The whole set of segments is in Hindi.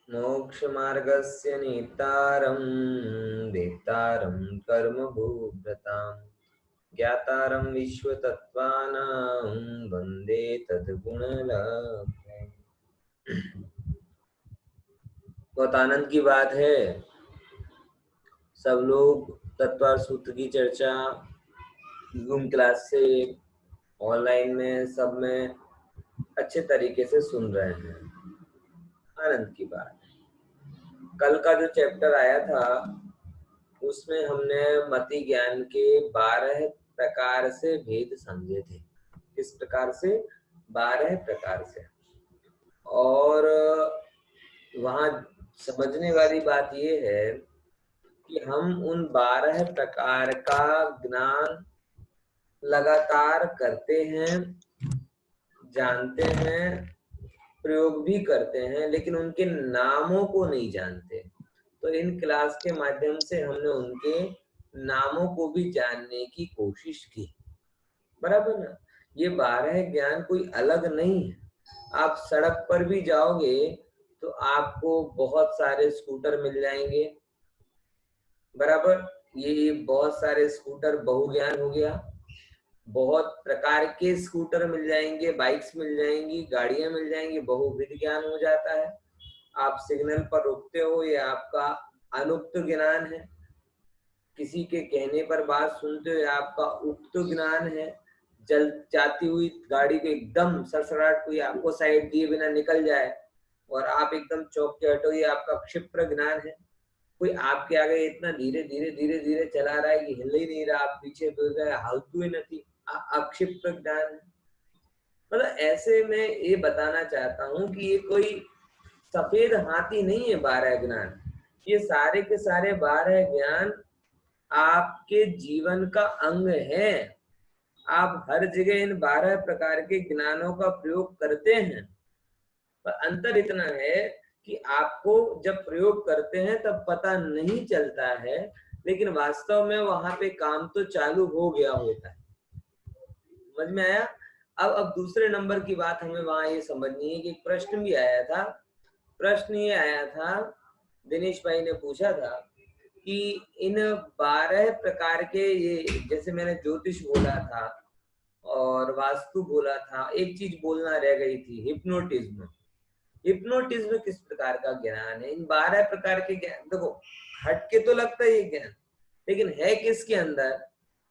मोक्षमार्गस्य नेतारं वेत्तारं कर्मभूभृतां ज्ञातारं विश्वतत्त्वानां वन्दे तद्गुणलब्धम्। बहुत आनंद की बात है, सब लोग तत्व सूत्र की चर्चा जूम क्लास से ऑनलाइन में सब में अच्छे तरीके से सुन रहे हैं। आनंद की बात। कल का जो चैप्टर आया था उसमें हमने मति ज्ञान के 12 प्रकार से भेद समझे थे। किस प्रकार से? 12 प्रकार से। और वहां समझने वाली बात यह है कि हम उन 12 प्रकार का ज्ञान लगातार करते हैं, जानते हैं, प्रयोग भी करते हैं, लेकिन उनके नामों को नहीं जानते। तो इन क्लास के माध्यम से हमने उनके नामों को भी जानने की कोशिश की, बराबर ना। ये 12 ज्ञान कोई अलग नहीं है। आप सड़क पर भी जाओगे तो आपको बहुत सारे स्कूटर मिल जाएंगे, बराबर। ये बहुत सारे स्कूटर बहुज्ञान हो गया। बहुत प्रकार के स्कूटर मिल जाएंगे, बाइक्स मिल जाएंगी, गाड़ियां मिल जाएंगी, बहुविध ज्ञान हो जाता है। आप सिग्नल पर रुकते हो, ये आपका अनुक्त ज्ञान है। किसी के कहने पर बात सुनते हो, ये आपका उक्त ज्ञान है। जल जाती हुई गाड़ी को एकदम सड़सड़ाहट हुई, आपको साइड दिए बिना निकल जाए और आप एकदम चौंक के हटो, ये आपका क्षिप्र ज्ञान है। कोई आपके आगे इतना धीरे धीरे धीरे धीरे चला रहा है कि हिल ही नहीं रहा, आप पीछे बोल रहे हालतू ही नहीं, अक्षिप्र ज्ञान है। मतलब ऐसे में ये बताना चाहता हूं कि ये कोई सफेद हाथी नहीं है 12 ज्ञान। ये सारे के सारे 12 ज्ञान आपके जीवन का अंग है। आप हर जगह इन 12 प्रकार के ज्ञानों का प्रयोग करते हैं, पर अंतर इतना है कि आपको जब प्रयोग करते हैं तब पता नहीं चलता है, लेकिन वास्तव में वहां पे काम तो चालू हो गया होता है। समझ में आया? अब दूसरे नंबर की बात हमें वहां ये समझनी है कि एक प्रश्न भी आया था। प्रश्न ये आया था, दिनेश भाई ने पूछा था कि इन 12 प्रकार के, ये जैसे मैंने ज्योतिष बोला था और वास्तु बोला था, एक चीज बोलना रह गई थी, हिप्नोटिज्म। हिप्नोटिज्म किस प्रकार का ज्ञान है? इन 12 प्रकार के ज्ञान, देखो हटके तो लगता है ये ज्ञान, लेकिन है किसके अंदर?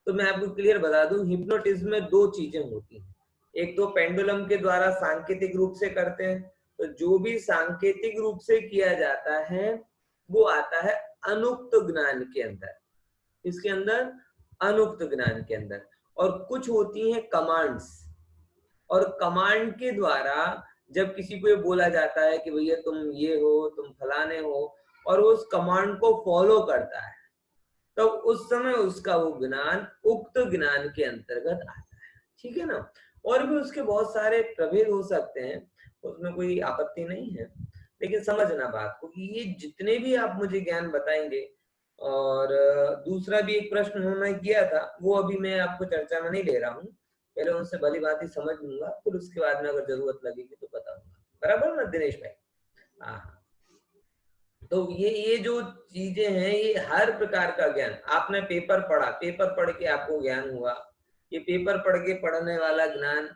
तो मैं आपको क्लियर बता दूं, हिप्नोटिज्म में 2 चीजें होती हैं। एक तो पेंडुलम के द्वारा सांकेतिक रूप से करते हैं, तो जो भी सांकेतिक रूप से किया जाता है वो आता है अनुक्त ज्ञान के अंदर। इसके अंदर अनुक्त ज्ञान के अंदर। और कुछ होती हैं कमांड्स, और कमांड के द्वारा जब किसी को ये बोला जाता है कि भैया तुम ये हो, तुम फलाने हो, और वो उस कमांड को फॉलो करता है, तो उस समय उसका वो ज्ञान उक्त ज्ञान के अंतर्गत आता है। ठीक है ना? और भी उसके बहुत सारे प्रभेद हो सकते हैं, उसमें कोई आपत्ति नहीं है, लेकिन समझना बात को कि ये जितने भी आप मुझे ज्ञान बताएंगे। और दूसरा भी एक प्रश्न उन्होंने किया था, वो अभी मैं आपको चर्चा में नहीं ले रहा हूँ, पहले उनसे भली बात ही समझ लूंगा, फिर उसके बाद में अगर जरूरत लगेगी तो बताऊंगा, बराबर ना दिनेश भाई? हाँ। तो ये जो चीजें हैं, ये हर प्रकार का ज्ञान, आपने पेपर पढ़ा, पेपर पढ़ के आपको ज्ञान हुआ, ये पेपर पढ़ के पढ़ने वाला ज्ञान,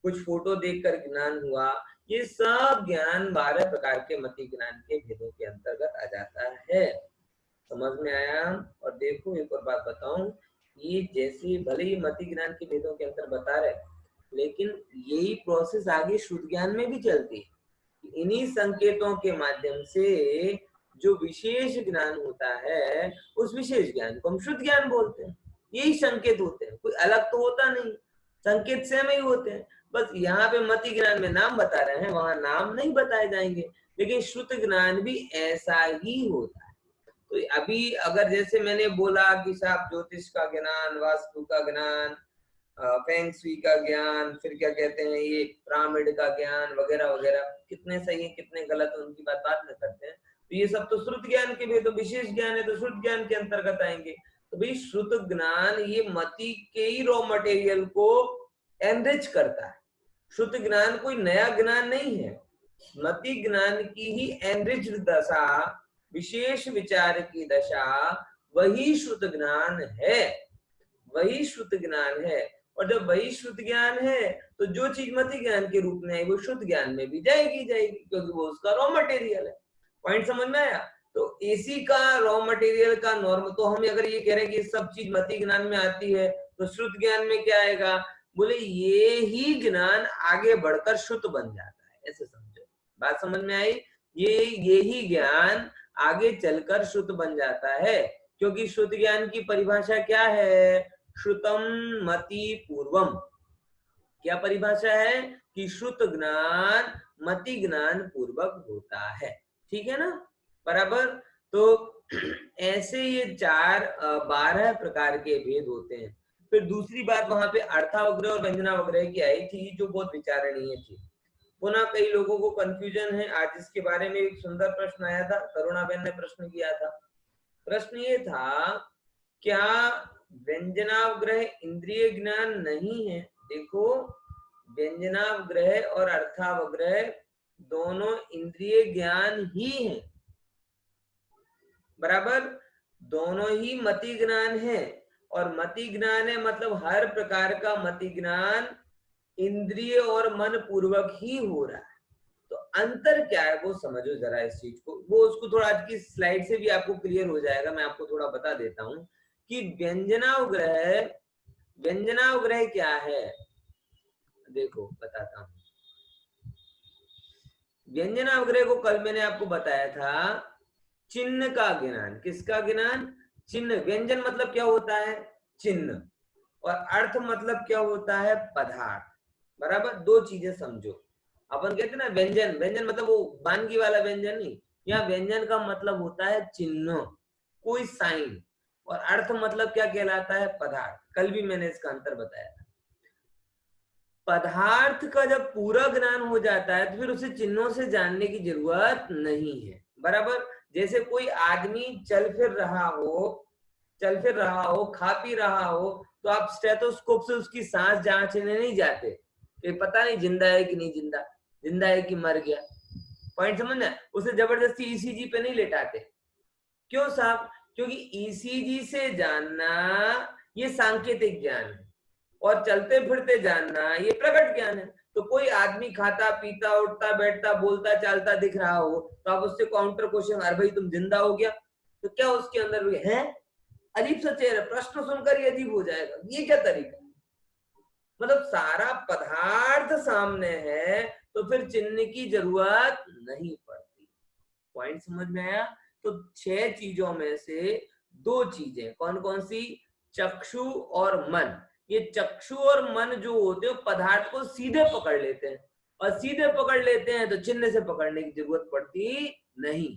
कुछ फोटो देखकर ज्ञान हुआ, ये सब ज्ञान 12 प्रकार के मति ज्ञान के भेदों के अंतर्गत आ जाता है। समझ में आया? और देखो एक और बात बताऊं, ये जैसे भले ही मति ज्ञान के भेदों के अंतर बता रहे, लेकिन यही प्रोसेस आगे शुद्ध ज्ञान में भी चलती है। इन्हीं संकेतों के माध्यम से जो विशेष ज्ञान होता है, उस विशेष ज्ञान को हम शुद्ध ज्ञान बोलते हैं। यही संकेत होते हैं, कोई अलग तो होता नहीं, संकेत सेम ही होते हैं। बस यहाँ पे मति ज्ञान में नाम बता रहे हैं, वहां नाम नहीं बताए जाएंगे, लेकिन शुद्ध ज्ञान भी ऐसा ही होता है। तो अभी अगर जैसे मैंने बोला कि साहब ज्योतिष का ज्ञान, वास्तु का ज्ञान, फेंग शुई का ज्ञान, फिर क्या कहते हैं ये पिरामिड का ज्ञान वगैरह वगैरह, कितने सही है कितने गलत है उनकी बात बाद में करते हैं। तो ये सब तो श्रुत ज्ञान के भी, तो विशेष ज्ञान है तो श्रुत ज्ञान के अंतर्गत आएंगे। तो भाई श्रुत ज्ञान ये मति के ही रॉ मटेरियल को एनरिच करता है, श्रुत ज्ञान कोई नया ज्ञान नहीं है, स्मृति ज्ञान की ही एनरिच्ड दशा, विशेष विचार की दशा, वही श्रुत ज्ञान है, वही श्रुत ज्ञान है। और जब वही शुद्ध ज्ञान है तो जो चीज मति ज्ञान के रूप में है वो शुद्ध ज्ञान में भी जाएगी जाएगी, क्योंकि वो उसका रॉ मटेरियल है। पॉइंट समझ में आया? तो एसी का रॉ मटेरियल का नॉर्म, तो हम अगर ये कह रहे हैं कि सब चीज मति ज्ञान में आती है तो शुद्ध ज्ञान में क्या आएगा? बोले ये ही ज्ञान आगे बढ़कर शुद्ध बन जाता है, ऐसे समझो। बात समझ में आई? ये ही ज्ञान आगे चलकर शुद्ध बन जाता है, क्योंकि शुद्ध ज्ञान की परिभाषा क्या है? श्रुतम मति पूर्वम। क्या परिभाषा है? कि श्रुत ज्ञान मति ज्ञान पूर्वक होता है। ठीक है ना? बराबर। तो ऐसे ये 12 प्रकार के भेद होते हैं। फिर दूसरी बात वहां पे अर्थावग्रह और व्यंजनावग्रह की आई थी, जो बहुत विचारणीय थी। पुनः कई लोगों को कंफ्यूजन है, आज इसके बारे में एक सुंदर प्रश्न आया था, करुणाबेन ने प्रश्न किया था। प्रश्न ये था, क्या व्यंजनावग्रह इंद्रिय ज्ञान नहीं है? देखो, व्यंजनावग्रह और अर्थावग्रह दोनों इंद्रिय ज्ञान ही है, बराबर। दोनों ही मति ज्ञान है, और मति ज्ञान है मतलब हर प्रकार का मति ज्ञान इंद्रिय और मन पूर्वक ही हो रहा है। तो अंतर क्या है वो समझो जरा इस चीज को, वो उसको थोड़ा आज की स्लाइड से भी आपको क्लियर हो जाएगा। मैं आपको थोड़ा बता देता हूं कि व्यंजनावग्रह क्या है। देखो बताता हूं। व्यंजनावग्रह को कल मैंने आपको बताया था चिन्ह का ज्ञान। किसका ज्ञान? चिन्ह। व्यंजन मतलब क्या होता है? चिन्ह। और अर्थ मतलब क्या होता है? पदार्थ। बराबर। दो चीजें समझो। अपन कहते हैं ना व्यंजन, व्यंजन मतलब वो वानगी वाला व्यंजन नहीं। यहाँ व्यंजन का मतलब होता है चिन्ह, कोई साइन। और अर्थ मतलब क्या कहलाता है? पदार्थ। कल भी मैंने इसका अंतर बताया था। पदार्थ का जब पूरा ज्ञान हो जाता है तो फिर उसे चिन्हों से जानने की जरूरत नहीं है, बराबर। जैसे कोई आदमी चल फिर रहा हो, खा पी रहा हो, तो आप स्टेथोस्कोप से उसकी सांस जांचने नहीं जाते कि पता नहीं जिंदा है कि नहीं जिंदा, जिंदा है कि मर गया। पॉइंट समझना? उसे जबरदस्ती ईसीजी पे नहीं लेटाते। क्यों साहब? क्योंकि ईसीजी से जानना ये सांकेतिक ज्ञान है, और चलते फिरते जानना ये प्रकट ज्ञान है। तो कोई आदमी खाता पीता उठता बैठता बोलता चालता दिख रहा हो, तो आप उससे काउंटर क्वेश्चन, अरे भाई तुम जिंदा हो गया, तो क्या उसके अंदर भी है? अजीब सा चेहरा, प्रश्न सुनकर ही अजीब हो जाएगा, ये क्या तरीका? मतलब सारा पदार्थ सामने है तो फिर चिन्ह की जरूरत नहीं पड़ती। पॉइंट समझ में आया? तो 6 चीजों में से 2 चीजें कौन कौन सी? चक्षु और मन। ये चक्षु और मन जो होते हैं पदार्थ को सीधे पकड़ लेते हैं, और सीधे पकड़ लेते हैं तो चिन्ह से पकड़ने की जरूरत पड़ती नहीं।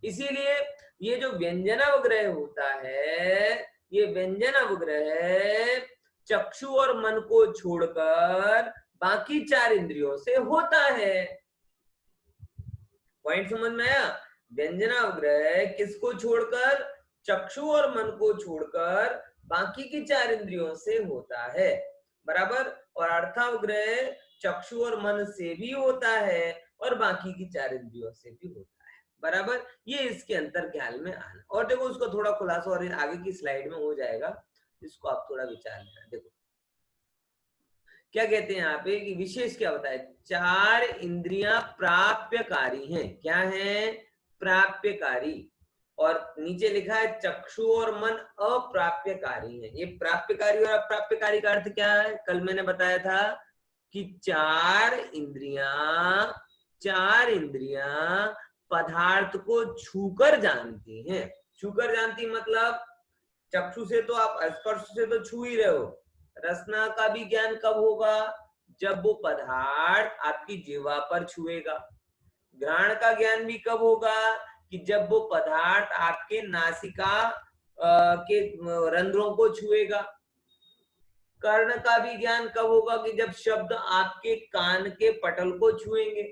इसीलिए ये जो व्यंजनावग्रह होता है, ये व्यंजनावग्रह चक्षु और मन को छोड़कर बाकी 4 इंद्रियों से होता है। पॉइंट समझ में आया? व्यंजनावग्रह किसको छोड़कर? चक्षु और मन को छोड़कर बाकी की 4 इंद्रियों से होता है, बराबर। और अर्थावग्रह चक्षु और मन से भी होता है और बाकी की 4 इंद्रियों से भी होता है, बराबर। ये इसके अंतर ख्याल में आना। और देखो उसको थोड़ा खुलासा और आगे की स्लाइड में हो जाएगा, इसको आप थोड़ा विचार लेना। देखो क्या कहते हैं यहाँ पे कि विशेष क्या होता है? 4 इंद्रियां प्राप्यकारी हैं। क्या है? प्राप्यकारी। और नीचे लिखा है चक्षु और मन अप्राप्यकारी है। ये प्राप्यकारी और अप्राप्यकारी का अर्थ क्या है? कल मैंने बताया था कि 4 इंद्रियां पदार्थ को छूकर जानती हैं। छूकर जानती मतलब चक्षु से तो आप स्पर्श से तो छू ही रहे हो। रसना का भी ज्ञान कब होगा? जब वो पदार्थ आपकी जीवा पर छुएगा। घ्राण का ज्ञान भी कब होगा? कि जब वो पदार्थ आपके नासिका के रंध्रों को छुएगा। कर्ण का भी ज्ञान कब होगा? कि जब शब्द आपके कान के पटल को छुएंगे।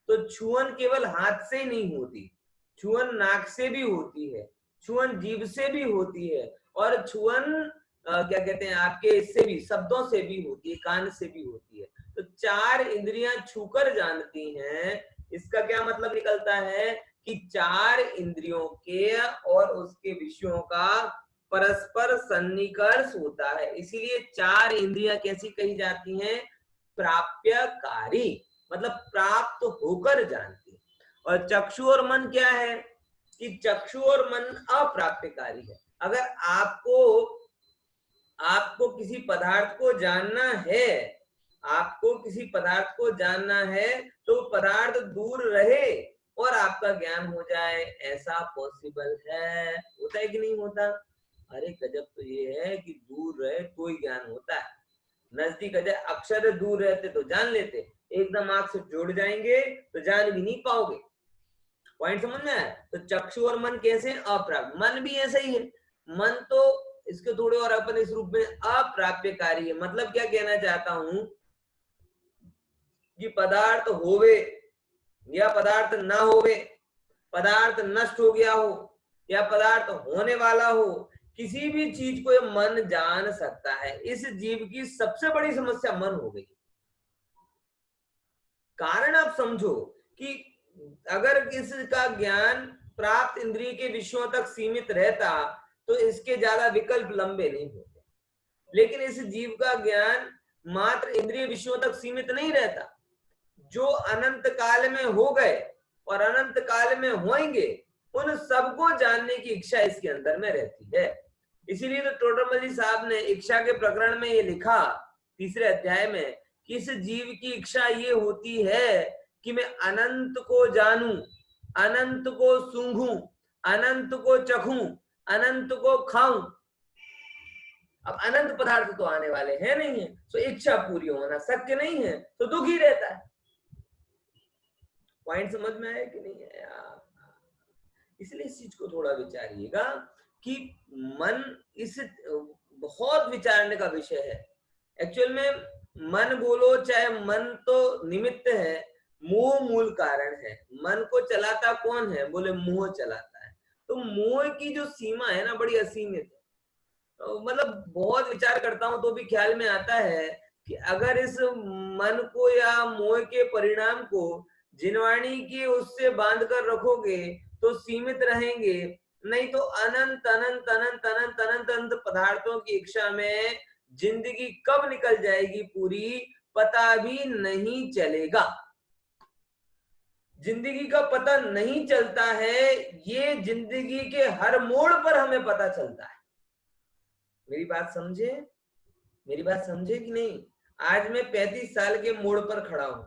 तो छुअन केवल हाथ से नहीं होती, छुअन नाक से भी होती है, छुअन जीभ से भी होती है, और छुअन क्या कहते हैं, आपके इससे भी, शब्दों से भी होती है, कान से भी होती है। तो 4 इंद्रियां छूकर जानती हैं, इसका क्या मतलब निकलता है कि 4 इंद्रियों के और उसके विषयों का परस्पर सन्निकर्ष होता है। इसीलिए 4 इंद्रियां कैसी कही जाती हैं, प्राप्यकारी, मतलब प्राप्त होकर जानती है। और चक्षु और मन क्या है कि चक्षु और मन अप्राप्यकारी है। अगर आपको किसी पदार्थ को जानना है, आपको किसी पदार्थ को जानना है, तो पदार्थ दूर रहे और आपका ज्ञान हो जाए, ऐसा पॉसिबल है? होता है कि नहीं होता? अरे गजब तो ये है कि दूर रहे तो ही ज्ञान होता है, नजदीक आ जाए, अक्षर दूर रहते तो जान लेते, एकदम आंख से जुड़ जाएंगे तो जान भी नहीं पाओगे। पॉइंट समझ में आया? तो चक्षु और मन कैसे? अप्राप्य। मन भी ऐसा ही है, मन तो इसके थोड़े और अपन इस रूप में अप्राप्यकारी है। मतलब क्या कहना चाहता हूं कि पदार्थ होवे या पदार्थ ना होवे, पदार्थ नष्ट हो गया हो या पदार्थ होने वाला हो, किसी भी चीज को मन जान सकता है। इस जीव की सबसे बड़ी समस्या मन हो गई। कारण आप समझो कि अगर इसका ज्ञान प्राप्त इंद्रिय के विषयों तक सीमित रहता तो इसके ज्यादा विकल्प लंबे नहीं होते, लेकिन इस जीव का ज्ञान मात्र इंद्रिय विषयों तक सीमित नहीं रहता, जो अनंत काल में हो गए और अनंत काल में होंगे, उन सबको जानने की इच्छा इसके अंदर में रहती है। इसीलिए तो टोडरमल जी साहब ने इच्छा के प्रकरण में ये लिखा, तीसरे अध्याय में, कि इस जीव की इच्छा ये होती है कि मैं अनंत को जानूं, अनंत को सूंघूं, अनंत को चखूं, अनंत को खाऊं। अब अनंत पदार्थ तो आने वाले हैं नहीं है, तो इच्छा पूरी होना शक्य नहीं है, तो दुखी रहता है। पॉइंट समझ में आया कि नहीं आया? इसलिए इस चीज को थोड़ा विचारिएगा कि मन इस बहुत विचारने का विषय है। एक्चुअल में मन बोलो चाहे, मन तो निमित्त है, मोह मूल कारण है। मन को चलाता कौन है? बोले मोह चलाता है। तो मोह की जो सीमा है ना, बड़ी असीमित है। तो मतलब बहुत विचार करता हूं तो भी ख्याल में आता है कि अगर इस मन को या मोह के परिणाम को जिनवाणी की उससे बांध कर रखोगे तो सीमित रहेंगे, नहीं तो अनंत अनंत अनंत अनंत अनंत अनंत पदार्थों की इच्छा में जिंदगी कब निकल जाएगी पूरी, पता भी नहीं चलेगा। जिंदगी का पता नहीं चलता है, ये जिंदगी के हर मोड़ पर हमें पता चलता है। मेरी बात समझे? मेरी बात समझे कि नहीं? आज मैं 35 साल के मोड़ पर खड़ा हूं।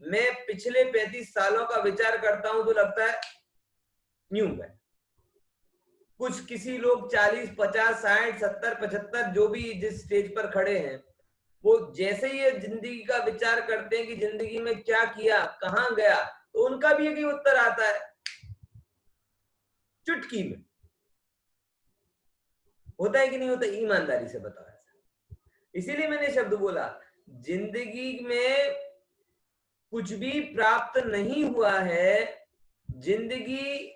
मैं पिछले 35 सालों का विचार करता हूं तो लगता है न्यू है। कुछ किसी लोग 40, 50, 60, 70, 75 जो भी जिस स्टेज पर खड़े हैं, वो जैसे ही जिंदगी का विचार करते हैं कि जिंदगी में क्या किया, कहां गया, तो उनका भी एक ही उत्तर आता है, चुटकी में। होता है कि नहीं होता? ईमानदारी से बताओ ऐसा। इसीलिए मैंने शब्द बोला, जिंदगी में कुछ भी प्राप्त नहीं हुआ है, जिंदगी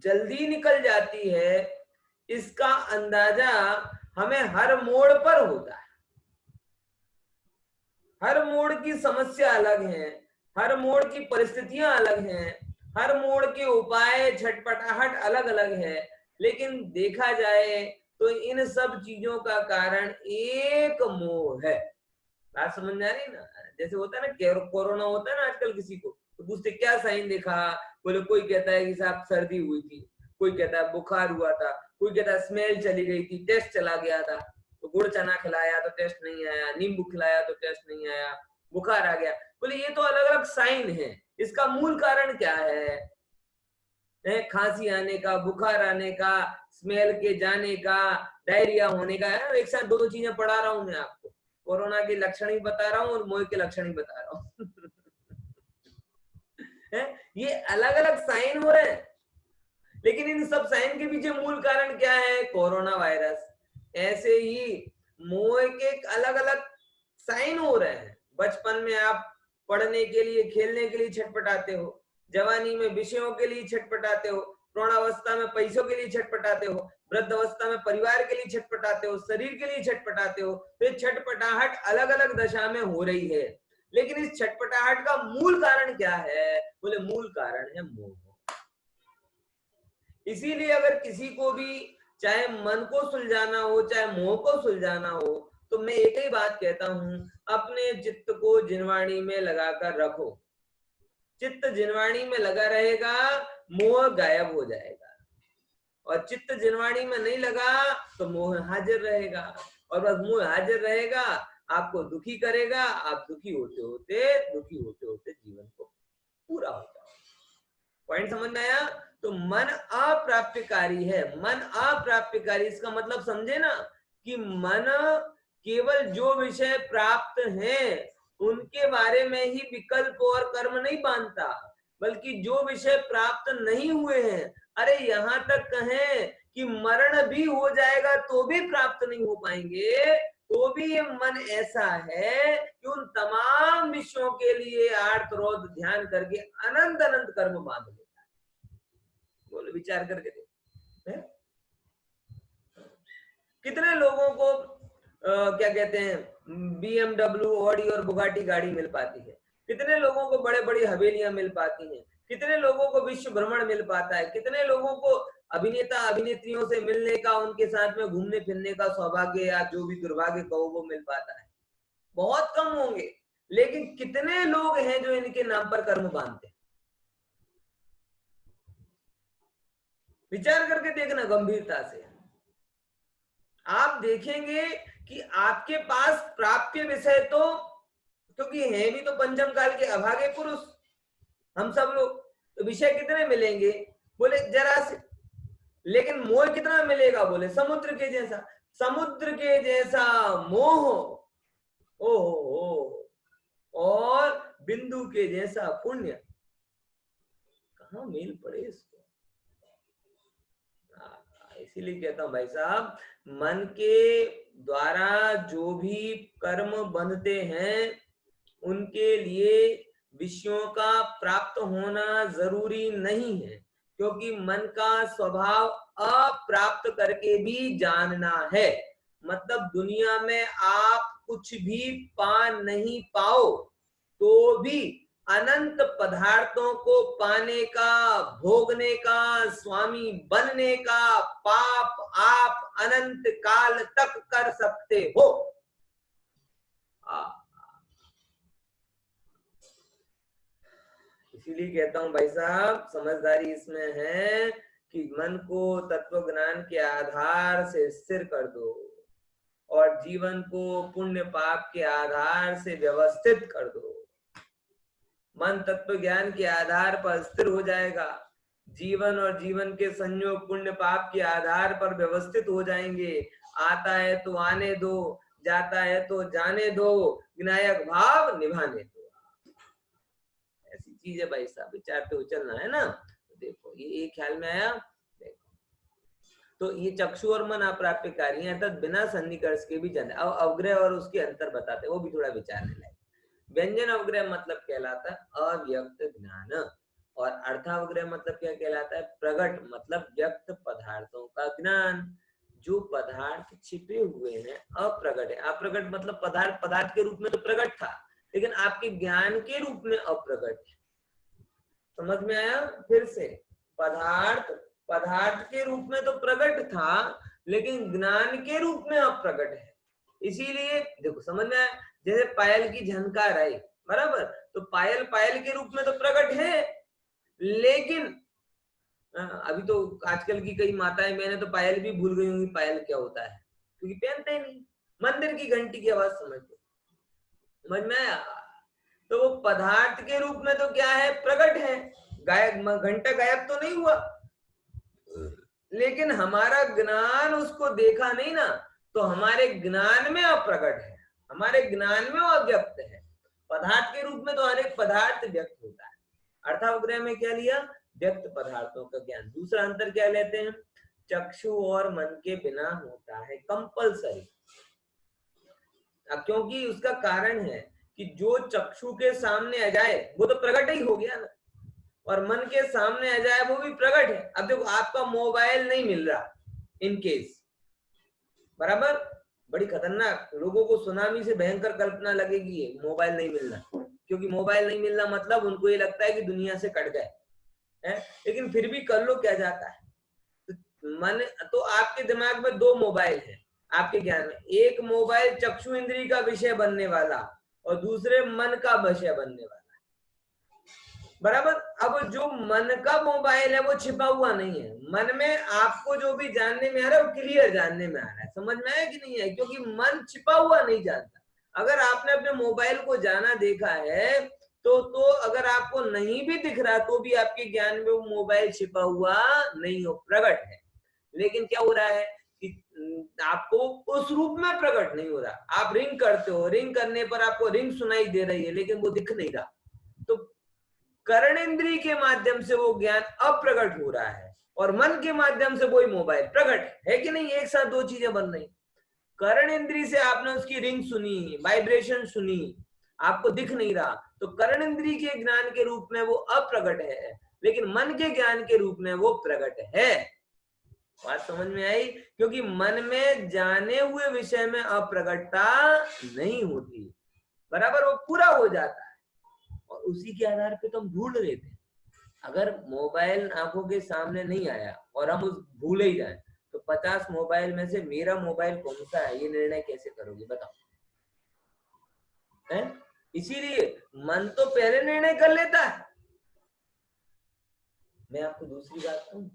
जल्दी निकल जाती है, इसका अंदाजा हमें हर मोड़ पर होता है। हर मोड़ की समस्या अलग है, हर मोड़ की परिस्थितियां अलग हैं, हर मोड़ के उपाय छटपटाहट अलग अलग है, लेकिन देखा जाए तो इन सब चीजों का कारण एक मोह है। बात समझ में आ रही ना? जैसे होता है ना, कोरोना होता है ना आजकल, किसी को तो पूछते क्या साइन देखा, बोले कोई कहता है कि साहब सर्दी हुई थी, कोई कहता है बुखार हुआ था, कोई कहता है स्मेल चली गई थी, टेस्ट चला गया था, तो गुड़ चना खिलाया तो टेस्ट नहीं आया, नींबू खिलाया तो टेस्ट नहीं आया, बुखार आ गया। बोले ये तो अलग अलग साइन है, इसका मूल कारण क्या है? खांसी आने का, बुखार आने का, स्मेल के जाने का, डायरिया होने का। एक साथ दो दो चीजें पढ़ा रहा हूं मैं आपको, कोरोना के लक्षण ही बता रहा हूँ और मोह के लक्षण ही बता रहा हूँ। ये अलग अलग साइन हो रहे हैं, लेकिन इन सब साइन के पीछे मूल कारण क्या है? Corona virus. ऐसे ही मोह के अलग अलग साइन हो रहे हैं। बचपन में आप पढ़ने के लिए, खेलने के लिए छटपटाते हो, जवानी में विषयों के लिए छटपटाते हो, प्रौढ़ावस्था में पैसों के लिए छटपटाते हो, वृद्ध अवस्था में परिवार के लिए छटपटाते हो, शरीर के लिए छटपटाते हो, तो ये छटपटाहट अलग अलग दशा में हो रही है। लेकिन इस छटपटाहट का मूल कारण क्या है? बोले मूल कारण है मोह। इसीलिए अगर किसी को भी चाहे मन को सुलझाना हो, चाहे मोह को सुलझाना हो, तो मैं एक ही बात कहता हूं, अपने चित्त को जिनवाणी में लगाकर रखो। चित्त जिनवाणी में लगा रहेगा, मोह गायब हो जाएगा। और चित्त जिनवाणी में नहीं लगा तो मोह हाजिर रहेगा, और बस मोह हाजिर रहेगा, आपको दुखी करेगा। आप दुखी होते होते जीवन को पूरा हो जाएगा। पॉइंट समझ में आया? तो मन अप्राप्यकारी है। मन अप्राप्यकारी, इसका मतलब समझे ना, कि मन केवल जो विषय प्राप्त हैं उनके बारे में ही विकल्प और कर्म नहीं बांधता, बल्कि जो विषय प्राप्त नहीं हुए हैं, अरे यहां तक कहें कि मरण भी हो जाएगा तो भी प्राप्त नहीं हो पाएंगे, तो भी ये मन ऐसा है कि उन तमाम विषयों के लिए आर्त रोध ध्यान करके अनंत अनंत कर्म बांध लेता है। बोलो, विचार करके देखो, कितने लोगों को क्या कहते हैं, BMW, ऑडी और बुगाटी गाड़ी मिल पाती है, कितने लोगों को बड़े बड़ी हवेलियां मिल पाती हैं, कितने लोगों को विश्व भ्रमण मिल पाता है, कितने लोगों को अभिनेता अभिनेत्रियों से मिलने का, उनके साथ में घूमने फिरने का सौभाग्य या जो भी दुर्भाग्य कहो वो मिल पाता है। बहुत कम होंगे, लेकिन कितने लोग हैं जो इनके नाम पर कर्म बांधते हैं? विचार करके देखना गंभीरता से। आप देखेंगे कि आपके पास प्राप्य विषय तो, क्योंकि हैं भी तो पंचम काल के अभागे पुरुष हम सब लोग, तो विषय कितने मिलेंगे? बोले जरा से। लेकिन मोह कितना मिलेगा? बोले समुद्र के जैसा। समुद्र के जैसा मोह, ओहो, और बिंदु के जैसा पुण्य, कहाँ मेल पड़े इसको? इसीलिए कहता हूं भाई साहब, मन के द्वारा जो भी कर्म बंधते हैं उनके लिए विषयों का प्राप्त होना जरूरी नहीं है, क्योंकि मन का स्वभाव अप्राप्त करके भी जानना है। मतलब दुनिया में आप कुछ भी पा नहीं पाओ तो भी अनंत पदार्थों को पाने का, भोगने का, स्वामी बनने का पाप आप अनंत काल तक कर सकते हो। इसीलिए कहता हूं भाई साहब, समझदारी इसमें है कि मन को तत्व ज्ञान के आधार से स्थिर कर दो और जीवन को पुण्य पाप के आधार से व्यवस्थित कर दो। मन तत्व ज्ञान के आधार पर स्थिर हो जाएगा, जीवन और जीवन के संयोग पुण्य पाप के आधार पर व्यवस्थित हो जाएंगे। आता है तो आने दो, जाता है तो जाने दो, विनायक भाव निभाने दो। ऐसी चीज है भाई साहब, विचारते हुए चलना है ना। देखो ये ख्याल में आया। देखो तो ये चक्षु और मन अप्राप्यकारी है, अर्थात बिना सन्निकर्ष के भी जाने। अब अवग्रह और उसके अंतर बताते, वो भी थोड़ा विचारने लायक। व्यंजन अवग्रह मतलब कहलाता है अव्यक्त ज्ञान, और अर्थावग्रह मतलब क्या कहलाता है? प्रगट मतलब व्यक्त पदार्थों का ज्ञान। जो पदार्थ छिपे हुए हैं अप्रगट है। अप्रगट मतलब पदार्थ पदार्थ के रूप में तो प्रगट था, लेकिन आपके ज्ञान के रूप में अप्रगट है। समझ में आया? फिर से, पदार्थ पदार्थ के रूप में तो प्रगट था, लेकिन ज्ञान के रूप में अप्रगट है। इसीलिए देखो, समझ में आया? जैसे पायल की झनकार आई, बराबर, तो पायल पायल के रूप में तो प्रकट है, लेकिन अभी तो आजकल की कई माताएं मैंने तो पायल भी भूल गई होंगी पायल क्या होता है, क्योंकि पहनते ही नहीं। मंदिर की घंटी की आवाज समझ लो। समझ में आया? तो वो पदार्थ के रूप में तो क्या है? प्रकट है। गायब घंटा गायब तो नहीं हुआ, लेकिन हमारा ज्ञान उसको देखा नहीं ना, तो हमारे ज्ञान में अप्रगट है, हमारे ज्ञान में अव्यक्त है। पदार्थ के रूप में तो अनेक पदार्थ व्यक्त होता है। अर्थावग्रह में क्या लिया? व्यक्त पदार्थों का ज्ञान। दूसरा अंतर क्या लेते हैं? चक्षु और मन के बिना होता है कंपलसरी। क्योंकि उसका कारण है कि जो चक्षु के सामने आ जाए वो तो प्रकट ही हो गया ना, और मन के सामने आ जाए वो भी प्रकट है। अब देखो आपका मोबाइल नहीं मिल रहा इन केस, बराबर, बड़ी खतरनाक, लोगों को सुनामी से भयंकर कल्पना लगेगी ये मोबाइल नहीं मिलना, क्योंकि मोबाइल नहीं मिलना मतलब उनको ये लगता है कि दुनिया से कट गए है। लेकिन फिर भी कर लो, क्या जाता है। मन तो आपके दिमाग में दो मोबाइल है आपके ज्ञान में, एक मोबाइल चक्षु इंद्रिय का विषय बनने वाला और दूसरे मन का विषय बनने वाला, बराबर। अब जो मन का मोबाइल है वो छिपा हुआ नहीं है, मन में आपको जो भी जानने में आ रहा है वो क्लियर जानने में आ रहा है, समझ में आया कि नहीं है, क्योंकि मन छिपा हुआ नहीं जानता। अगर आपने अपने मोबाइल को जाना देखा है तो अगर आपको नहीं भी दिख रहा तो भी आपके ज्ञान में वो मोबाइल छिपा हुआ नहीं हो, प्रकट है। लेकिन क्या हो रहा है कि आपको उस रूप में प्रकट नहीं हो रहा। आप रिंग करते हो, रिंग करने पर आपको रिंग सुनाई दे रही है लेकिन वो दिख नहीं रहा, तो कर्णेंद्रिय के माध्यम से वो ज्ञान अप्रकट हो रहा है और मन के माध्यम से वही मोबाइल प्रकट है कि नहीं, एक साथ दो चीजें बन रही। कर्णेंद्रिय से आपने उसकी रिंग सुनी, वाइब्रेशन सुनी, आपको दिख नहीं रहा, तो कर्णेंद्रिय के ज्ञान के रूप में वो अप्रकट है, लेकिन मन के ज्ञान के रूप में वो प्रकट है। बात समझ में आई? क्योंकि मन में जाने हुए विषय में अप्रकटता नहीं होती, बराबर, वो पूरा हो जाता है और उसी के आधार पे तो हम ढूंढ लेते हैं। अगर मोबाइल आंखों के सामने नहीं आया और हम उस भूल ही जाए तो 50 मोबाइल में से मेरा मोबाइल कौन सा है ये निर्णय कैसे करोगे बताओ, है? इसीलिए मन तो पहले निर्णय कर लेता है। मैं आपको दूसरी बात कहूं,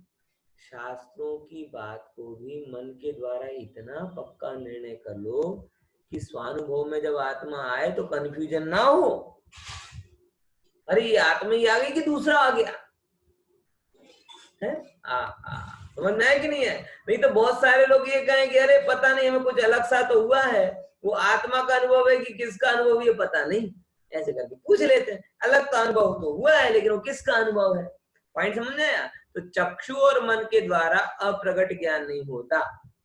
शास्त्रों की बात को भी मन के द्वारा इतना पक्का निर्णय कर लो कि स्वानुभव में जब आत्मा आए तो कंफ्यूजन ना हो, अरे ये आत्मा ही आ गई कि दूसरा आ गया है। समझ में आया कि नहीं है? नहीं तो बहुत सारे लोग ये कहें कि अरे पता नहीं हमें कुछ अलग सा तो हुआ है, वो आत्मा का अनुभव है कि किसका अनुभव ये पता नहीं, ऐसे करके पूछ लेते हैं। अलग का अनुभव तो हुआ है लेकिन वो किसका अनुभव है, पॉइंट समझ में आया? तो चक्षु और मन के द्वारा अप्रगट ज्ञान नहीं होता,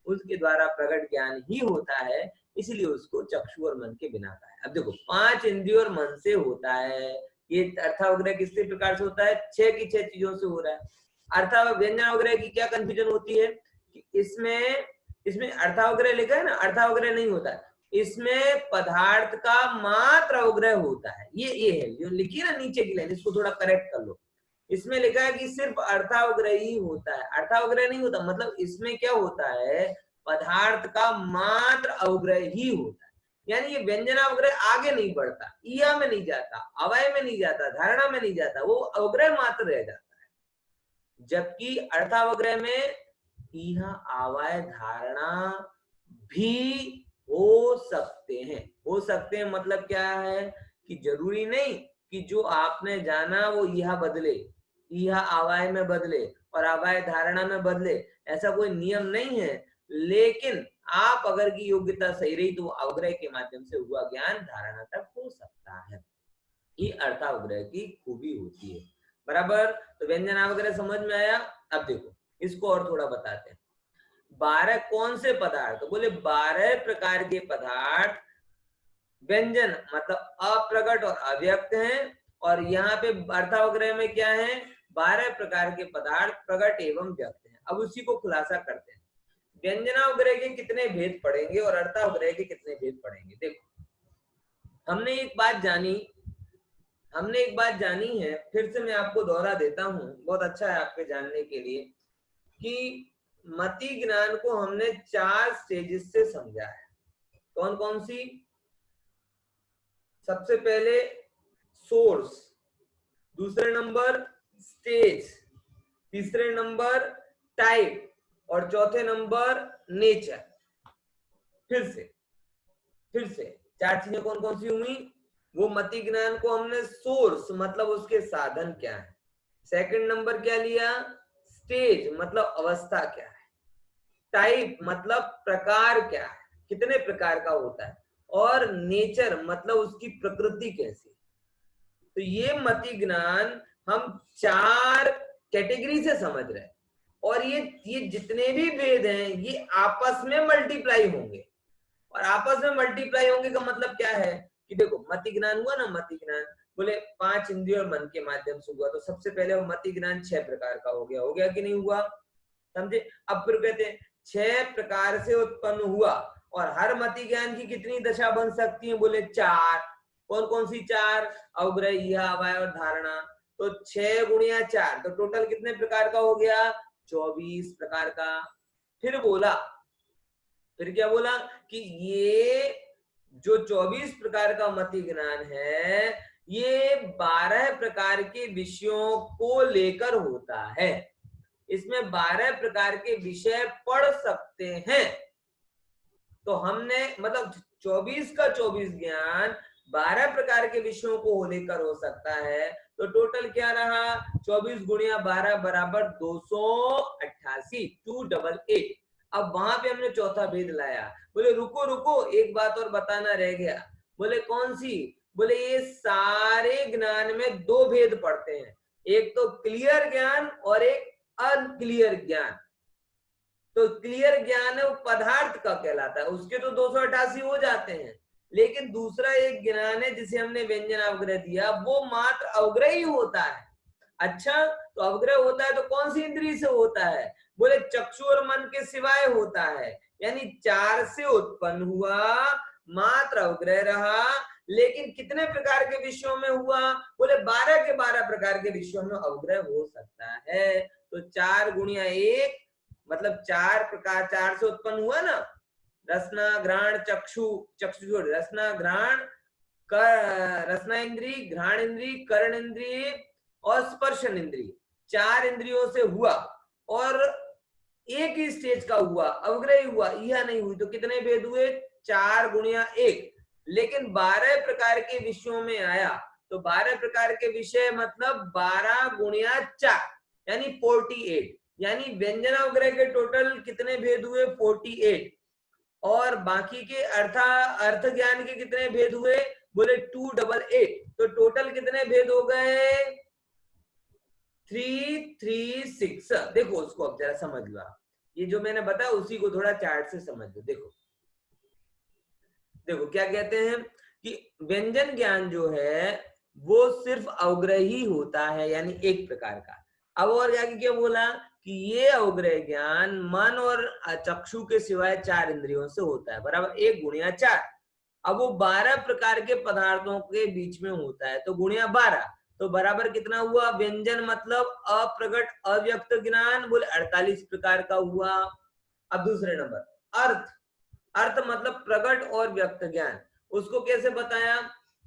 उसके द्वारा प्रकट ज्ञान ही होता है, इसलिए उसको चक्षु और मन के बिना का है। अब देखो 5 इंद्रियों और मन से होता है ये, अर्थावग्रह किस प्रकार से होता है, 6 की 6 चीजों से हो रहा है। व्यंजनावग्रह की क्या कंफ्यूजन होती है कि इसमें अर्थावग्रह लिखा है ना, अर्थावग्रह नहीं होता है, इसमें पदार्थ का मात्र अवग्रह होता है। ये है जो लिखी है ना नीचे की लाइन, इसको थोड़ा करेक्ट कर लो। इसमें लिखा है कि सिर्फ अर्थावग्रह ही होता है, अर्थावग्रह नहीं होता, मतलब इसमें क्या होता है, पदार्थ का मात्र अवग्रह ही होता है। यानी ये व्यंजनावग्रह आगे नहीं बढ़ता, ईया में नहीं जाता, अवय में नहीं जाता, धारणा में नहीं जाता, वो अवग्रह मात्र रह जाता है। जबकि अर्थावग्रह में यह आवाय धारणा भी हो सकते हैं मतलब क्या है कि जरूरी नहीं कि जो आपने जाना वो यह बदले, यह आवाय में बदले और आवाय धारणा में बदले, ऐसा कोई नियम नहीं है। लेकिन आप अगर की योग्यता सही रही तो अवग्रह के माध्यम से हुआ ज्ञान धारणा तक हो सकता है। ये अर्थावग्रह की खूबी होती है, बराबर। तो व्यंजनावग्रह समझ में आया? अब देखो इसको और थोड़ा बताते हैं। 12 कौन से पदार्थ, तो बोले 12 प्रकार के पदार्थ व्यंजन मतलब अप्रकट और अव्यक्त हैं, और यहाँ पे अर्थावग्रह में क्या है, 12 प्रकार के पदार्थ प्रकट एवं व्यक्त हैं। अब उसी को खुलासा करते हैं। व्यंजनावग्रह के कितने भेद पढ़ेंगे और अर्थावग्रह के कितने भेद पढ़ेंगे। देखो हमने एक बात जानी है, फिर से मैं आपको दोहरा देता हूँ, बहुत अच्छा है आपके जानने के लिए, कि मति ज्ञान को हमने 4 स्टेजेस से समझा है। कौन कौन सी? सबसे पहले सोर्स, दूसरे नंबर स्टेज, तीसरे नंबर टाइप और चौथे नंबर नेचर। फिर से 4 चीजें कौन कौन सी हुई? वो मति ज्ञान को हमने सोर्स मतलब उसके साधन क्या है, सेकंड नंबर क्या लिया, स्टेज मतलब अवस्था क्या है, टाइप मतलब प्रकार क्या है, कितने प्रकार का होता है, और नेचर मतलब उसकी प्रकृति कैसी। तो ये मति ज्ञान हम 4 कैटेगरी से समझ रहे हैं, और ये जितने भी भेद हैं ये आपस में मल्टीप्लाई होंगे, और आपस में मल्टीप्लाई होंगे का मतलब क्या है कि देखो मति ज्ञान हुआ ना, मति ज्ञान बोले 5 इंद्रिय और मन के माध्यम से हुआ। तो सबसे पहले वो मति ज्ञान 6 प्रकार का हो गया कि नहीं हुआ, समझे। अब फिर कहते हैं 6 प्रकार से उत्पन्न हुआ, और हर मति ज्ञान की कितनी दशा बन सकती है, बोले 4। कौन कौन सी 4? अवग्रह, इहा, अवाय और धारणा। तो 6 गुणिया 4, तो टोटल कितने प्रकार का हो गया, 24 प्रकार का। फिर क्या बोला कि ये जो 24 प्रकार का मति ज्ञान है, ये 12 प्रकार के विषयों को लेकर होता है। इसमें 12 प्रकार के विषय पढ़ सकते हैं। तो हमने मतलब 24 का 24 ज्ञान 12 प्रकार के विषयों को लेकर हो सकता है। तो टोटल क्या रहा, 24 गुणिया 12 बराबर 288, 288। अब वहां पे हमने चौथा भेद लाया। बोले रुको रुको, एक बात और बताना रह गया। बोले कौन सी? बोले ये सारे ज्ञान में 2 भेद पड़ते हैं, एक तो क्लियर ज्ञान और एक अनक्लियर ज्ञान। तो क्लियर ज्ञान है वो पदार्थ का कहलाता है, उसके तो 288 हो जाते हैं। लेकिन दूसरा एक ज्ञान है जिसे हमने व्यंजन अवग्रह दिया, वो मात्र अवग्रह ही होता है। अच्छा, तो अवग्रह होता है तो कौन सी इंद्रिय से होता है? बोले चक्षु और मन के सिवाय होता है, यानी 4 से उत्पन्न हुआ, मात्र अवग्रह रहा। लेकिन कितने प्रकार के विषयों में हुआ? बोले 12 के 12 प्रकार के विषयों में अवग्रह हो सकता है। तो 4 गुणिया 1 मतलब 4 प्रकार, 4 से उत्पन्न हुआ ना। रसना, घ्राण, चक्षु, चक्षु रसना, घ्राण, रसना इंद्री, घ्राण इंद्री, कर्ण इंद्री और स्पर्शन इंद्री, 4 इंद्रियों से हुआ, और एक ही स्टेज का हुआ, अवग्रह हुआ, यह नहीं हुई। तो कितने भेद हुए? 4 गुणिया 1। लेकिन 12 प्रकार के विषयों में आया, तो 12 प्रकार के विषय मतलब 12 गुणिया 4 यानी 48। यानी व्यंजन अवग्रह के टोटल कितने भेद हुए? 48। और बाकी के अर्थ ज्ञान के कितने भेद हुए? बोले 288। तो टोटल कितने भेद हो गए? 336। देखो उसको अब जरा समझ लो आप, ये जो मैंने बताया उसी को थोड़ा चार्ट से समझ लो। देखो देखो क्या कहते हैं कि व्यंजन ज्ञान जो है वो सिर्फ अवग्रह ही होता है, यानी एक प्रकार का। अब और आगे क्या बोला कि ये अवग्रह ज्ञान मन और चक्षु के सिवाय 4 इंद्रियों से होता है, बराबर 1 गुणिया 4। अब वो 12 प्रकार के पदार्थों के बीच में होता है, तो गुणिया 12, तो बराबर कितना हुआ? व्यंजन मतलब अप्रगट अव्यक्त ज्ञान, बोले 48 प्रकार का हुआ। अब दूसरे नंबर अर्थ, अर्थ मतलब प्रगट और व्यक्त ज्ञान, उसको कैसे बताया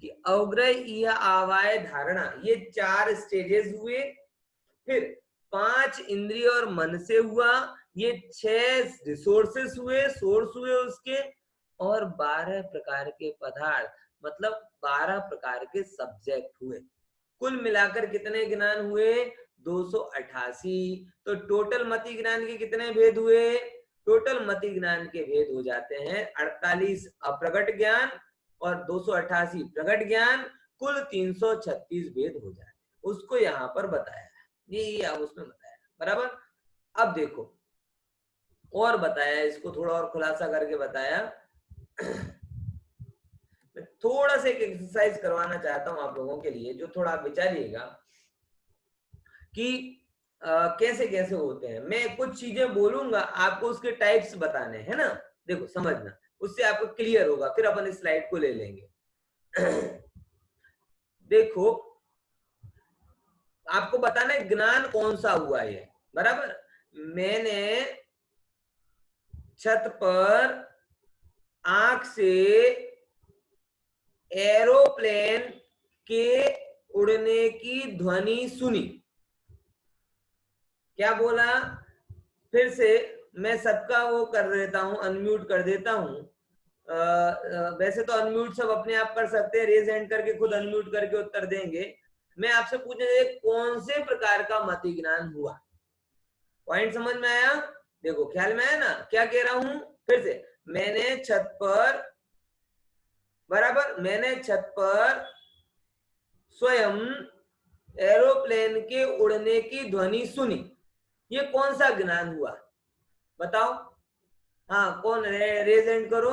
कि अवग्रह, इहा, आवाय, धारणा, ये 4 स्टेजेस हुए। फिर 5 इंद्रिय और मन से हुआ, ये 6 रिसोर्सेस हुए, सोर्स हुए उसके, और 12 प्रकार के पदार्थ मतलब 12 प्रकार के सब्जेक्ट हुए। कुल मिलाकर कितने ज्ञान हुए? 288। तो टोटल मति ज्ञान के कितने भेद हुए? टोटल मति ज्ञान के भेद हो जाते हैं 48 अप्रगट ज्ञान और 288 प्रगट ज्ञान, कुल 336 भेद हो जाते हैं। उसको यहाँ पर बताया, ये अब उसमें बताया, बराबर। अब देखो और बताया, इसको थोड़ा और खुलासा करके बताया। मैं थोड़ा सा एक एक्सरसाइज करवाना चाहता हूं आप लोगों के लिए, जो थोड़ा आप विचारिएगा कि कैसे कैसे होते हैं। मैं कुछ चीजें बोलूंगा, आपको उसके टाइप्स बताने हैं ना। देखो समझना, उससे आपको क्लियर होगा, फिर अपन इस स्लाइड को ले लेंगे। देखो आपको बताना है ज्ञान कौन सा हुआ है, बराबर। मैंने छत पर आंख से एरोप्लेन के उड़ने की ध्वनि सुनी। क्या बोला? फिर से मैं सबका वो कर देता हूं, अनम्यूट कर देता हूं। वैसे तो अनम्यूट सब अपने आप कर सकते हैं, रेज हैंड करके खुद अनम्यूट करके उत्तर देंगे। मैं आपसे पूछूंगा कौन से प्रकार का मति ज्ञान हुआ। पॉइंट समझ में आया? देखो ख्याल में आया ना क्या कह रहा हूं? फिर से, मैंने छत पर, बराबर, मैंने छत पर स्वयं एरोप्लेन के उड़ने की ध्वनि सुनी। ये कौन सा ज्ञान हुआ बताओ? हाँ कौन, रेज हैंड करो,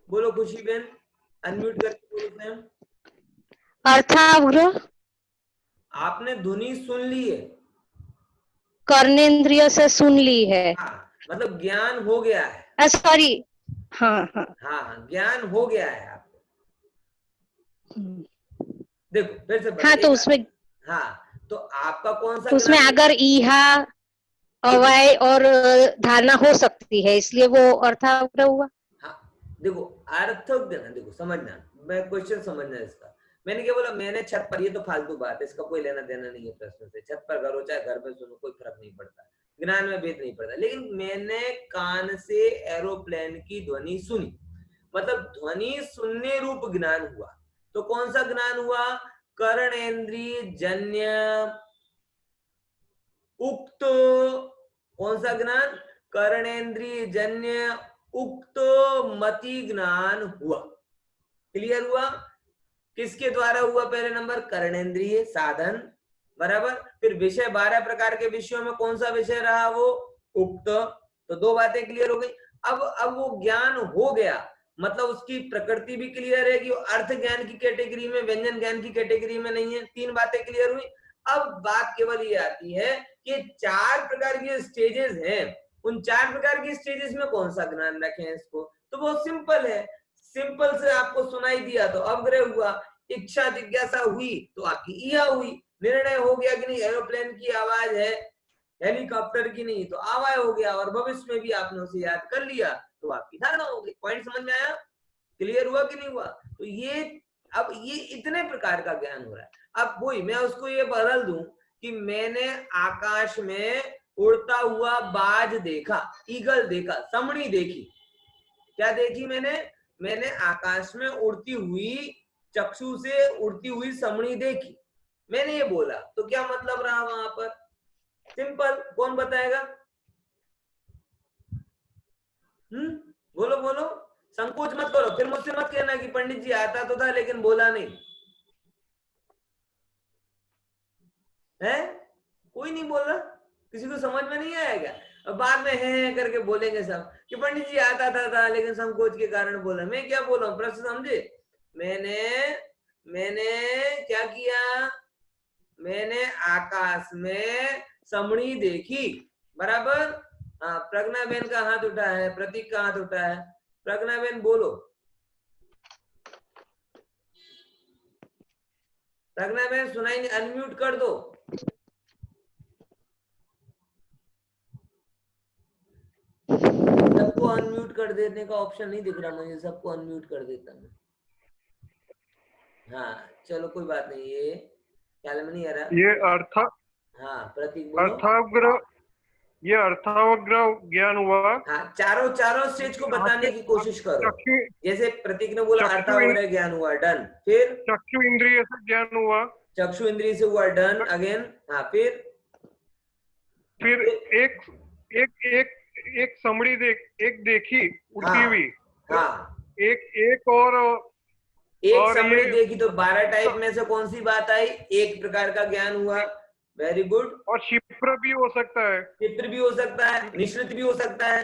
बोलो खुशी बेन, अनम्यूट करके बोलो स्वयं। अर्थावग्रह, आपने ध्वनि सुन ली है, कर्नेंद्रिय से सुन ली है। हाँ, मतलब ज्ञान हो गया है। सॉरी, हाँ हाँ। हाँ, ज्ञान हो गया है आपको। देखो फिर से हाँ, तो एक, उसमें हाँ, तो आपका कौन सा तो उसमें ज्ञान? अगर ईहा, अवय और धारणा हो सकती है, इसलिए वो अर्थावग्रह हुआ। हाँ, देखो अर्थ देना, देखो समझना, मैं क्वेश्चन समझना इसका। मैंने क्या बोला, मैंने छत पर, ये तो फालतू बात है, इसका कोई लेना देना नहीं है प्रश्न से। छत पर करो चाहे घर में सुनो, कोई फर्क नहीं पड़ता, ज्ञान में भेद नहीं पड़ता। लेकिन मैंने कान से एरोप्लेन की ध्वनि सुनी, मतलब ध्वनि सुनने रूप ज्ञान हुआ। तो कौन सा ज्ञान हुआ? कर्णेंद्रिय जन्य उक्त, कौन सा ज्ञान? कर्णेंद्रिय जन्य उक्त मति ज्ञान हुआ। क्लियर हुआ? किसके द्वारा हुआ? पहले नंबर कर्णेंद्रिय साधन, बराबर। फिर विषय 12 प्रकार के विषयों में कौन सा विषय रहा? वो उक्त। तो दो बातें क्लियर हो गई। अब वो ज्ञान हो गया, मतलब उसकी प्रकृति भी क्लियर है कि वो अर्थ ज्ञान की कैटेगरी में, व्यंजन ज्ञान की कैटेगरी में नहीं है। तीन बातें क्लियर हुई। अब बात केवल ये आती है कि 4 प्रकार की स्टेजेस हैं, उन 4 प्रकार की स्टेजेस में कौन सा ज्ञान रखें इसको। तो बहुत सिंपल है, सिंपल से आपको सुनाई दिया तो अवग्रह हुआ, इच्छा जिज्ञासा हुई तो आपकी इया हुई, निर्णय हो गया कि नहीं एरोप्लेन की आवाज है, हेलीकॉप्टर की नहीं, तो आवाज हो गया, और भविष्य में भी आपने उसे याद कर लिया तो आपकी धारणा हो गई। पॉइंट समझ में आया? क्लियर हुआ कि नहीं हुआ? तो ये, अब ये इतने प्रकार का ज्ञान हो रहा है। अब वही मैं उसको ये बदल दूं कि मैंने आकाश में उड़ता हुआ बाज देखा, ईगल देखा, समड़ी देखी। क्या देखी मैंने आकाश में उड़ती हुई, चक्षु से उड़ती हुई समड़ी देखी, मैंने ये बोला, तो क्या मतलब रहा वहां पर? सिंपल, कौन बताएगा? बोलो बोलो, संकोच मत करो, फिर मुझसे मत कहना कि पंडित जी आता तो था लेकिन बोला नहीं है। कोई नहीं बोल रहा, किसी को समझ में नहीं आया क्या? अब बाद में है करके बोलेंगे सब कि पंडित जी आता था लेकिन संकोच के कारण बोला। मैं क्या बोल रहा हूँ, प्रश्न समझे? मैंने मैंने क्या किया? मैंने आकाश में समड़ी देखी, बराबर। हाँ, प्रज्ञा बेन का हाथ उठा है, प्रतीक का हाथ उठा है। प्रज्ञा बेन बोलो, प्रज्ञा बेन सुनाई नहीं, अनम्यूट कर दो। सबको अनम्यूट कर देने का ऑप्शन नहीं दिख रहा मुझे, सबको अनम्यूट कर देता हूँ। हाँ चलो कोई बात नहीं, ये ख्याल में नहीं आ रहा। ये अर्थ, हाँ प्रतीक बोलो। अर्थावग्रह, ये अर्थावग्रह ज्ञान हुआ। हाँ, चारों स्टेज को बताने की कोशिश करो। चक्षु, जैसे प्रतीक ने बोला चक्षु अर्थावग्रह ज्ञान हुआ, डन। फिर चक्षु इंद्रिय से ज्ञान हुआ। चक्षु इंद्रिय से हुआ, डन अगेन। हाँ फिर एक एक एक एक समड़ी एक देखी उड़ती हाँ हुई। हाँ, एक एक और समड़ी ये देखी तो 12 टाइप में से कौन सी बात आई? एक प्रकार का ज्ञान हुआ, वेरी गुड। और क्षिप्र भी हो सकता है। चित्र भी हो सकता है, निश्चित भी हो सकता है,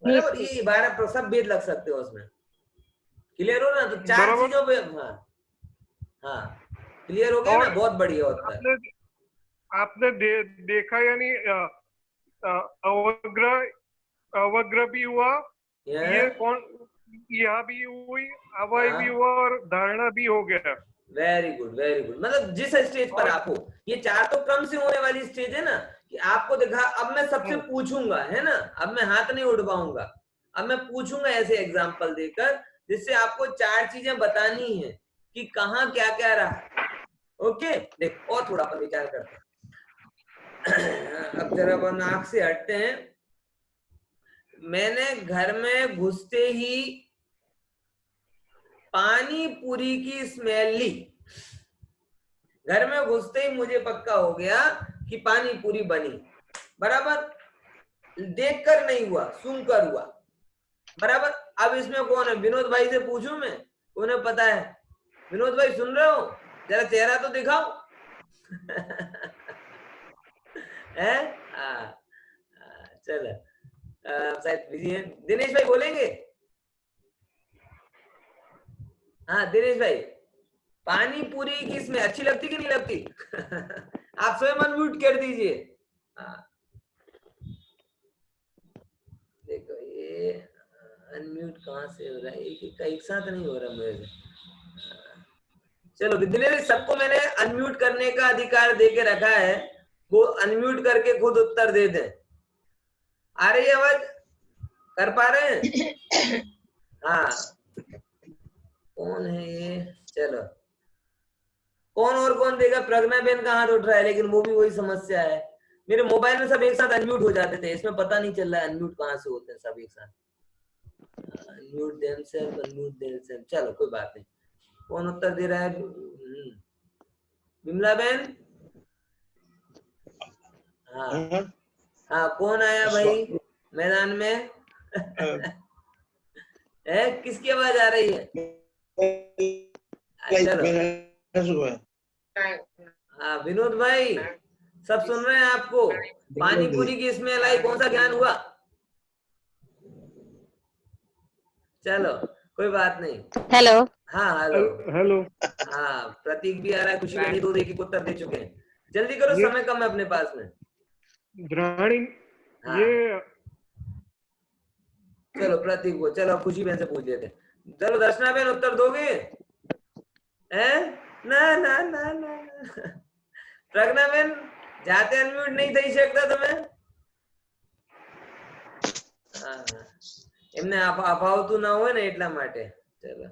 बराबर। ये 12 सब भेद लग सकते हो उसमें। क्लियर हो ना? तो 4 बराबर। चीजों पे, हाँ हाँ, क्लियर हो गया ना? और बहुत बढ़िया उत्तर। आपने आपने देखा, यानी अवग्रह, अवग्रह भी हुआ। ये कौन, यह भी हुई, अवय भी हुआ और धारणा भी हो गया। वेरी गुड वेरी गुड, मतलब जिस स्टेज पर और आप हो, ये 4 तो क्रम से होने वाली स्टेज है ना, कि आपको देखा। अब मैं सबसे पूछूंगा, है ना, अब मैं हाथ नहीं उठवाऊंगा, अब मैं पूछूंगा ऐसे एग्जाम्पल देकर, जिससे आपको 4 चीजें बतानी है कि कहाँ क्या क्या रहा। ओके, देख और थोड़ा पर विचार करते हैं। अब जरा अपन आंख से हटते हैं। मैंने घर में घुसते ही पानी पूरी की स्मेल ली। घर में घुसते ही मुझे पक्का हो गया कि पानी पूरी बनी, बराबर। देखकर नहीं हुआ, सुनकर हुआ, बराबर। अब इसमें कौन है? विनोद भाई से पूछूं मैं? उन्हें पता है। विनोद भाई सुन रहे हो? जरा चेहरा तो दिखाओ। है? चलो, शायद बिजी है। दिनेश भाई बोलेंगे? हाँ दिनेश भाई, पानी पूरी किसमें अच्छी लगती कि नहीं लगती? आप स्वयं अनम्यूट कर दीजिए। हाँ देखो ये अनम्यूट कहाँ से हो रहा है, एक साथ नहीं हो रहा मेरे से। चलो विद्यालय सबको मैंने अनम्यूट करने का अधिकार दे के रखा है, वो अनम्यूट करके खुद उत्तर दे दें। आ रही है आवाज? कर पा रहे हैं? हाँ कौन है ये? चलो कौन और कौन देगा? प्रज्ञा बेन का हाथ उठ रहा है, लेकिन वो भी वही समस्या है, मेरे मोबाइल में सब एक साथ अनम्यूट हो जाते थे, इसमें पता नहीं चल रहा है अनम्यूट कहाँ से होते हैं सब एक साथ। Unmute themselves, unmute themselves. चलो कोई बात नहीं। कौन उत्तर दे रहा है? विमला बेन। हाँ हाँ कौन आया भाई मैदान में? है किसकी आवाज आ रही है? चलो हाँ विनोद भाई, सब सुन रहे हैं आपको। पानी पूरी की स्मेल आई, कौन सा ज्ञान हुआ? चलो कोई बात नहीं। हेलो। हाँ हेलो हेलो। हाँ प्रतीक भी आ रहा है, खुशी बनी, दो एक उत्तर दे चुके हैं। जल्दी करो, समय कम है अपने पास में। द्राणी। हाँ ये चलो प्रतीक को, चलो खुशी बहन से पूछ लेते हैं। चलो दर्शना बहन उत्तर दोगे? हैं? ना ना ना ना प्रज्ञा बहन जाते अनम्यूट नहीं થઈ શકતા તમે? હા એમને અફાવતું ના હોય ને એટલા માટે। ચલો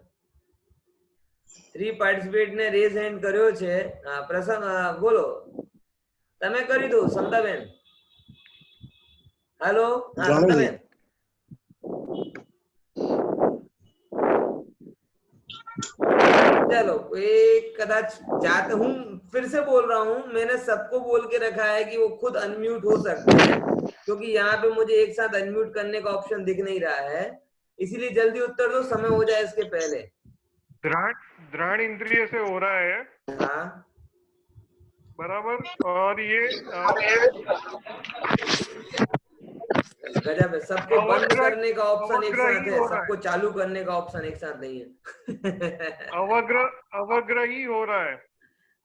3 પાર્ટિસિપેટ ને રેઝ હેન્ડ કર્યો છે। પ્રસન્ન બોલો, તમે કરી દો સમતાબેન। हेलो हाँ समताबेन। चलो एक कदाच जाते हूँ, फिर से बोल रहा हूँ, मैंने सबको बोल के रखा है कि वो खुद अनम्यूट हो सकते हैं, क्योंकि यहाँ पे मुझे एक साथ अनम्यूट करने का ऑप्शन दिख नहीं रहा है, इसीलिए जल्दी उत्तर दो, समय हो जाए इसके पहले। द्राण इंद्रिय से हो रहा है। हाँ बराबर। और ये गजब है, सबको बंद करने का ऑप्शन एक साथ है, हो रहा सबको चालू करने का ऑप्शन एक साथ नहीं है। अवग्रही हो रहा है।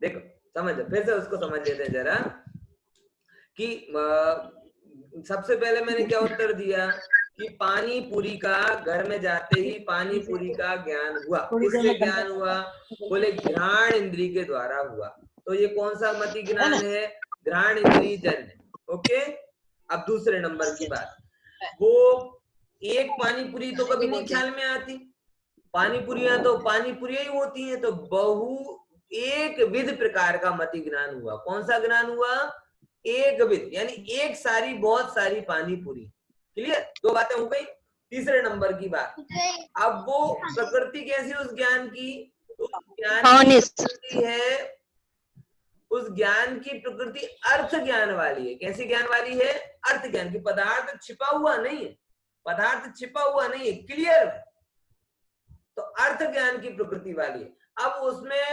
देखो समझ, फिर से उसको समझ लेते हैं जरा कि सबसे पहले मैंने क्या उत्तर दिया कि पानी पूरी का घर में जाते ही पानी पूरी का ज्ञान हुआ। किससे ज्ञान हुआ? बोले घ्राण इंद्री के द्वारा हुआ। तो ये कौन सा मति ज्ञान है? घ्राण इंद्री जन्य। ओके, अब दूसरे नंबर की बात, वो एक पानी पूरी तो कभी नहीं ख्याल में आती, पानी पूरियां तो पानी पूरी ही होती हैं, तो बहु एक विध प्रकार का मति ज्ञान हुआ। कौन सा ज्ञान हुआ? एक विध, यानी एक सारी बहुत सारी पानी पूरी। क्लियर? दो बातें हो गई। तीसरे नंबर की बात, अब वो प्रकृति कैसी उस ज्ञान की? तो ज्ञान की प्रकृति है, उस ज्ञान की प्रकृति अर्थ ज्ञान वाली है। कैसी ज्ञान वाली है? अर्थ ज्ञान की। पदार्थ छिपा हुआ नहीं है, पदार्थ छिपा हुआ नहीं है, क्लियर है, तो अर्थ ज्ञान की प्रकृति वाली है। अब उसमें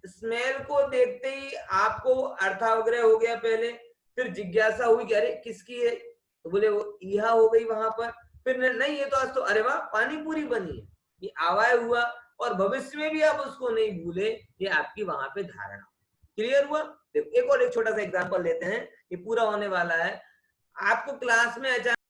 स्मेल को देखते ही आपको अर्थावग्रह हो गया पहले, फिर जिज्ञासा हुई कि अरे किसकी है, तो बोले वो यह हो गई वहां पर, फिर नहीं ये तो आज तो अरे वाह पानी पूरी बनी है, ये आवाय हुआ, और भविष्य में भी आप उसको नहीं भूले, ये आपकी वहां पे धारणा। क्लियर हुआ? देखो एक और एक छोटा सा एग्जांपल लेते हैं, ये पूरा होने वाला है। आपको क्लास में अचानक